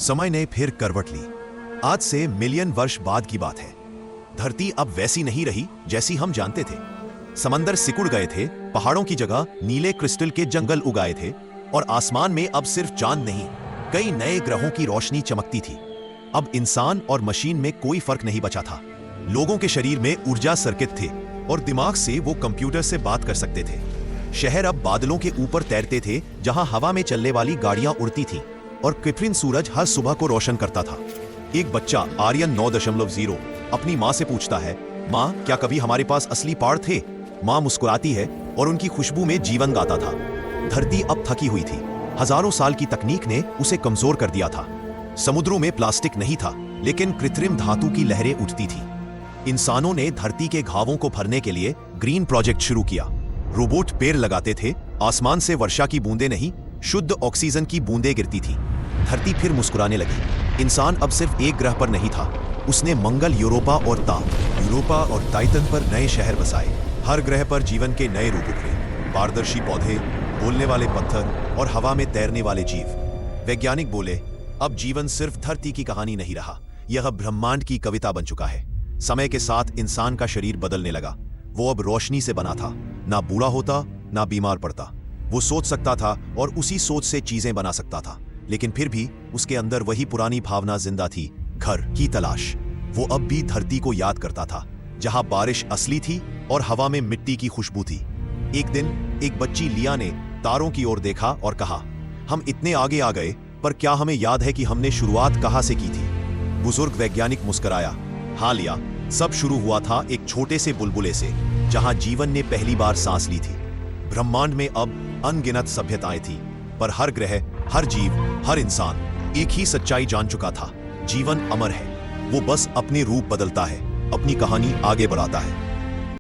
समय ने फिर करवट ली। आज से मिलियन वर्ष बाद की बात है। धरती अब वैसी नहीं रही जैसी हम जानते थे। समंदर सिकुड़ गए थे, पहाड़ों की जगह नीले क्रिस्टल के जंगल उगाए थे और आसमान में अब सिर्फ चांद नहीं, कई नए ग्रहों की रोशनी चमकती थी। अब इंसान और मशीन में कोई फर्क नहीं बचा था। लोगों के शरीर में ऊर्जा सर्किट थे और दिमाग से वो कंप्यूटर से बात कर सकते थे। शहर अब बादलों के ऊपर तैरते थे, जहां हवा में चलने वाली गाड़ियां उड़ती थीं और कृत्रिम सूरज हर सुबह को रोशन करता था। एक बच्चा आर्यन 9.0 अपनी माँ से पूछता है, माँ क्या कभी हमारे पास असली पहाड़ थे? माँ मुस्कुराती है और उनकी खुशबू में जीवन गाता था। धरती अब थकी हुई थी। हजारों साल की तकनीक ने उसे कमजोर कर दिया था। समुद्रों में प्लास्टिक नहीं था, लेकिन कृत्रिम धातु की लहरें उठती थी। इंसानों ने धरती के घावों को भरने के लिए ग्रीन प्रोजेक्ट शुरू किया। रोबोट पेड़ लगाते थे, आसमान से वर्षा की बूंदें नहीं, शुद्ध ऑक्सीजन की बूंदें गिरती थी। धरती फिर मुस्कुराने लगी। इंसान अब सिर्फ एक ग्रह पर नहीं था, उसने मंगल, यूरोपा और टाइटन पर नए शहर बसाए। हर ग्रह पर जीवन के नए रूप उभरे, पारदर्शी पौधे, बोलने वाले पत्थर और हवा में तैरने वाले जीव। वैज्ञानिक बोले, अब जीवन सिर्फ धरती की कहानी नहीं रहा, यह ब्रह्मांड की कविता बन चुका है। समय के साथ इंसान का शरीर बदलने लगा। वो अब रोशनी से बना था, ना बूढ़ा होता ना बीमार पड़ता। वो सोच सकता था और उसी सोच से चीजें बना सकता था, लेकिन फिर भी उसके अंदर वही पुरानी भावना जिंदा थी, घर की तलाश। वो अब भी धरती को याद करता था, जहां बारिश असली थी और हवा में मिट्टी की खुशबू थी। एक दिन एक बच्ची लिया ने तारों की ओर देखा और कहा, हम इतने आगे आ गए, पर क्या हमें याद है कि हमने शुरुआत कहां से की थी? बुजुर्ग वैज्ञानिक मुस्कुराया, हाँ लिया, सब शुरू हुआ था एक छोटे से बुलबुले से, जहां जीवन ने पहली बार सांस ली थी। ब्रह्मांड में अब अनगिनत सभ्यताएं थी, पर हर ग्रह, हर जीव, हर इंसान एक ही सच्चाई जान चुका था, जीवन अमर है। वो बस अपने रूप बदलता है, अपनी कहानी आगे बढ़ाता है।